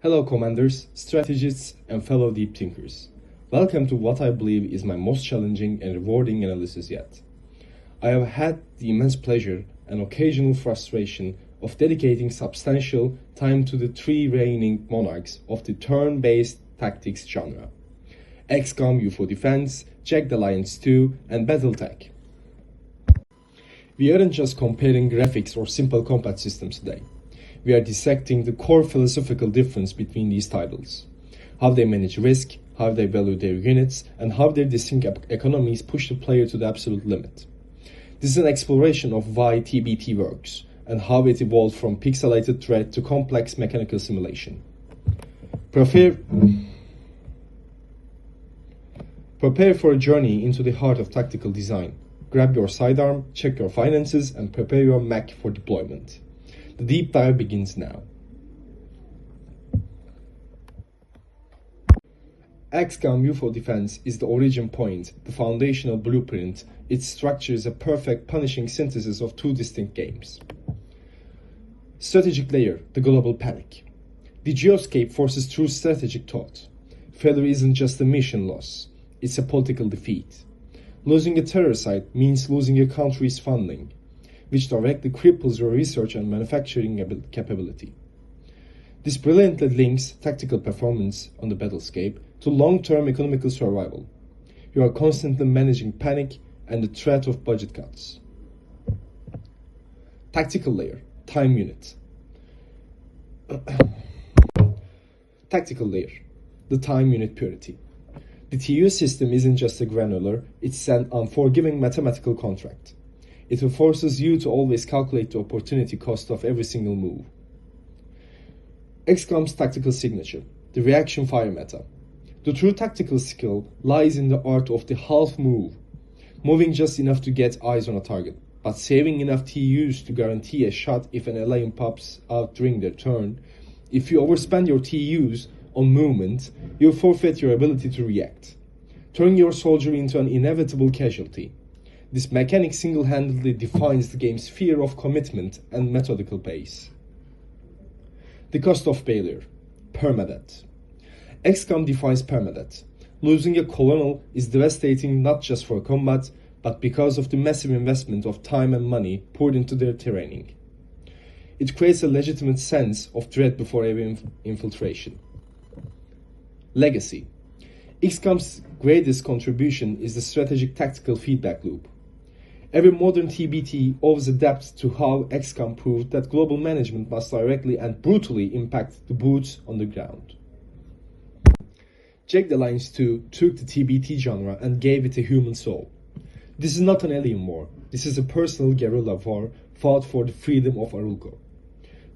Hello commanders, strategists, and fellow deep thinkers. Welcome to what I believe is my most challenging and rewarding analysis yet. I have had the immense pleasure and occasional frustration of dedicating substantial time to the three reigning monarchs of the turn-based tactics genre: XCOM UFO Defense, Jagged Alliance 2, and Battletech. We aren't just comparing graphics or simple combat systems today. We are dissecting the core philosophical difference between these titles: how they manage risk, how they value their units, and how their distinct economies push the player to the absolute limit. This is an exploration of why TBT works, and how it evolved from pixelated threat to complex mechanical simulation. Prepare for a journey into the heart of tactical design. Grab your sidearm, check your finances, and prepare your mech for deployment. The deep dive begins now. XCOM UFO Defense is the origin point, the foundational blueprint. Its structure is a perfect, punishing synthesis of two distinct games. Strategic layer, the global panic. The geoscape forces true strategic thought. Failure isn't just a mission loss, it's a political defeat. Losing a terror site means losing your country's funding, which directly cripples your research and manufacturing capability. This brilliantly links tactical performance on the battlescape to long-term economical survival. You are constantly managing panic and the threat of budget cuts. Tactical layer, time unit. Tactical layer, the time unit purity. The TU system isn't just a granular, it's an unforgiving mathematical contract. It forces you to always calculate the opportunity cost of every single move. XCOM's tactical signature, the reaction fire meta. The true tactical skill lies in the art of the half move, moving just enough to get eyes on a target, but saving enough TUs to guarantee a shot if an alien pops out during their turn. If you overspend your TUs on movement, you'll forfeit your ability to react, turning your soldier into an inevitable casualty. This mechanic single-handedly defines the game's fear of commitment and methodical pace. The cost of failure, permadeath. XCOM defines permadeath. Losing a colonel is devastating not just for combat, but because of the massive investment of time and money poured into their training. It creates a legitimate sense of dread before every infiltration. Legacy. XCOM's greatest contribution is the strategic tactical feedback loop. Every modern TBT always adapts to how XCOM proved that global management must directly and brutally impact the boots on the ground. Jagged Alliance 2 took the TBT genre and gave it a human soul. This is not an alien war, this is a personal guerrilla war fought for the freedom of Arulco.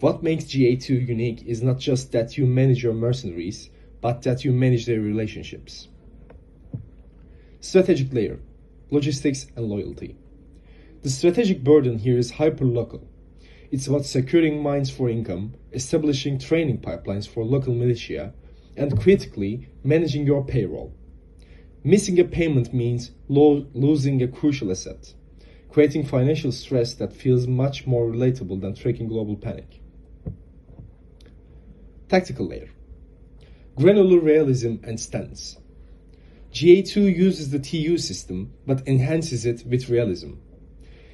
What makes GA2 unique is not just that you manage your mercenaries, but that you manage their relationships. Strategic layer, logistics and loyalty. The strategic burden here is hyper-local. It's about securing mines for income, establishing training pipelines for local militia, and critically, managing your payroll. Missing a payment means losing a crucial asset, creating financial stress that feels much more relatable than tracking global panic. Tactical layer, granular realism and stance. GA2 uses the TU system, but enhances it with realism.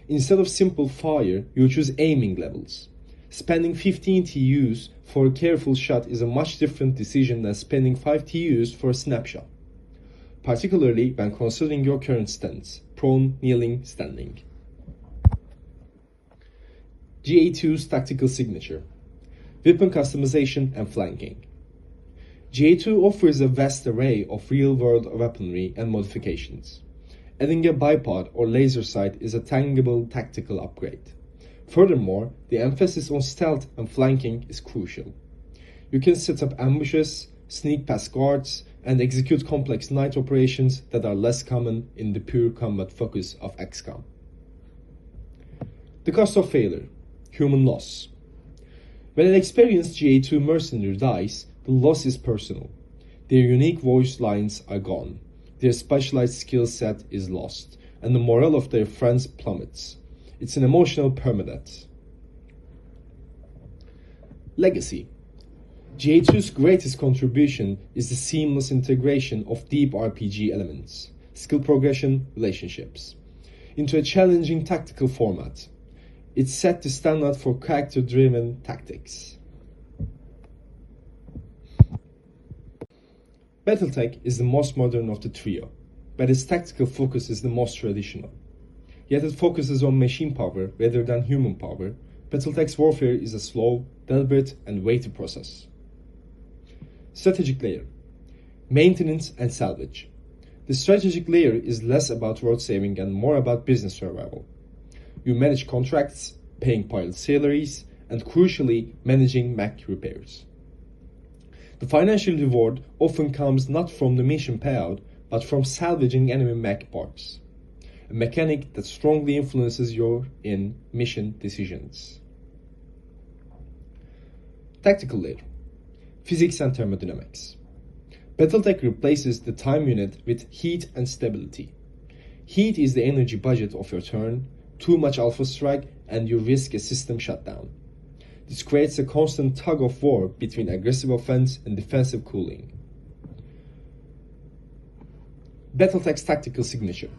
Instead of simple fire, you choose aiming levels. Spending 15 TUs for a careful shot is a much different decision than spending 5 TUs for a snapshot, particularly when considering your current stance: prone, kneeling, standing. GA2's tactical signature, weapon customization and flanking. GA2 offers a vast array of real-world weaponry and modifications. Adding a bipod or laser sight is a tangible tactical upgrade. Furthermore, the emphasis on stealth and flanking is crucial. You can set up ambushes, sneak past guards, and execute complex night operations that are less common in the pure combat focus of XCOM. The cost of failure, human loss. When an experienced GA2 mercenary dies, the loss is personal. Their unique voice lines are gone. Their specialized skill set is lost, and the morale of their friends plummets. It's an emotional permadeath. Legacy. GA2's greatest contribution is the seamless integration of deep RPG elements, skill progression, relationships, into a challenging tactical format. It's set the standard for character-driven tactics. Battletech is the most modern of the trio, but its tactical focus is the most traditional. Yet it focuses on machine power rather than human power. Battletech's warfare is a slow, deliberate, and weighty process. Strategic layer, maintenance and salvage. The strategic layer is less about road saving and more about business survival. You manage contracts, paying pilot salaries, and crucially, managing mech repairs. The financial reward often comes not from the mission payout, but from salvaging enemy mech parts, a mechanic that strongly influences your in-mission decisions. Tactical layer, physics and thermodynamics. Battletech replaces the time unit with heat and stability. Heat is the energy budget of your turn, too much alpha strike, and you risk a system shutdown. This creates a constant tug of war between aggressive offense and defensive cooling. Battletech's tactical signature,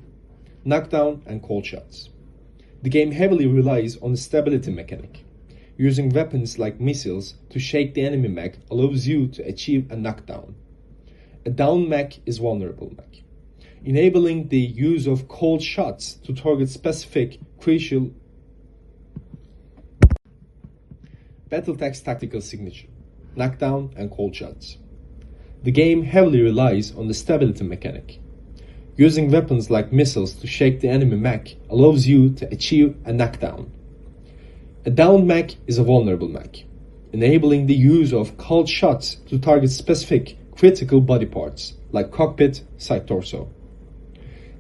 knockdown and cold shots. The game heavily relies on the stability mechanic. Using weapons like missiles to shake the enemy mech allows you to achieve a knockdown. A down mech is vulnerable mech, enabling the use of cold shots to target specific crucial. Battletech's tactical signature, knockdown and cold shots. The game heavily relies on the stability mechanic. Using weapons like missiles to shake the enemy mech allows you to achieve a knockdown. A downed mech is a vulnerable mech, enabling the use of cold shots to target specific critical body parts like cockpit, side torso.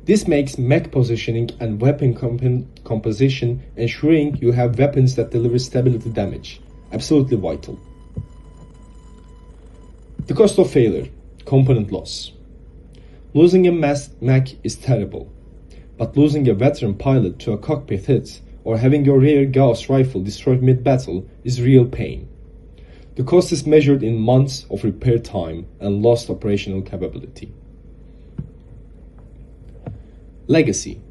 This makes mech positioning and weapon composition, ensuring you have weapons that deliver stability damage, absolutely vital. The cost of failure, component loss. Losing a mech is terrible, but losing a veteran pilot to a cockpit hit or having your rear Gauss rifle destroyed mid-battle is real pain. The cost is measured in months of repair time and lost operational capability. Legacy.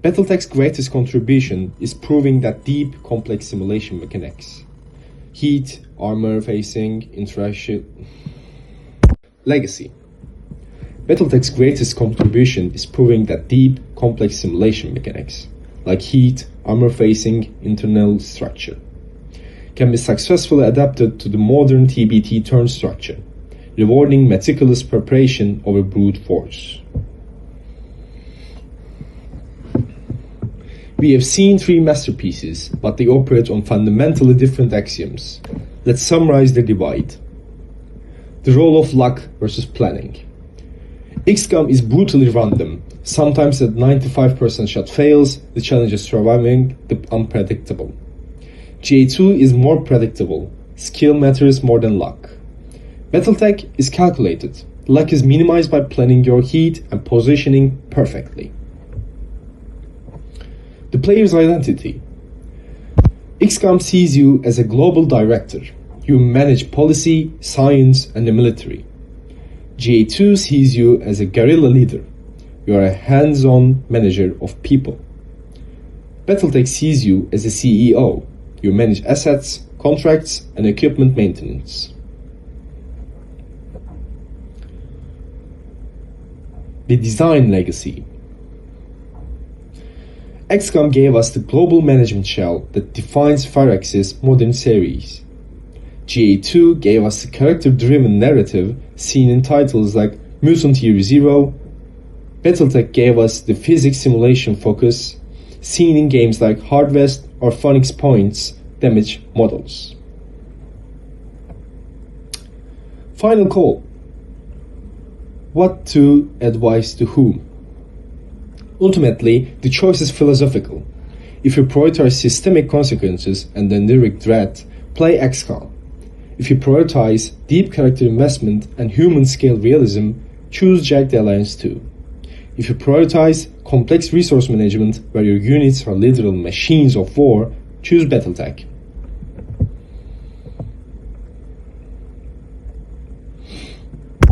Battletech's greatest contribution is proving that deep, complex simulation mechanics. Heat, armor facing, interaction. Legacy. Battletech's greatest contribution is proving that deep, complex simulation mechanics, like heat, armor facing, internal structure, can be successfully adapted to the modern TBT turn structure, rewarding meticulous preparation over brute force. We have seen three masterpieces, but they operate on fundamentally different axioms. Let's summarize the divide. The role of luck versus planning. XCOM is brutally random. Sometimes at 95% shot fails, the challenge is surviving the unpredictable. GA2 is more predictable. Skill matters more than luck. Battletech is calculated. Luck is minimized by planning your heat and positioning perfectly. The player's identity. XCOM sees you as a global director. You manage policy, science, and the military. GA2 sees you as a guerrilla leader. You are a hands-on manager of people. Battletech sees you as a CEO. You manage assets, contracts, and equipment maintenance. The design legacy. XCOM gave us the global management shell that defines Firax's modern series. GA2 gave us the character-driven narrative seen in titles like Mutant Year Zero. Battletech gave us the physics simulation focus seen in games like Hard West or Phoenix Point's damage models. Final call. What to advise to whom? Ultimately, the choice is philosophical. If you prioritize systemic consequences and endemic threat, play XCOM. If you prioritize deep character investment and human-scale realism, choose Jack the Alliance 2. If you prioritize complex resource management where your units are literal machines of war, choose Battletech.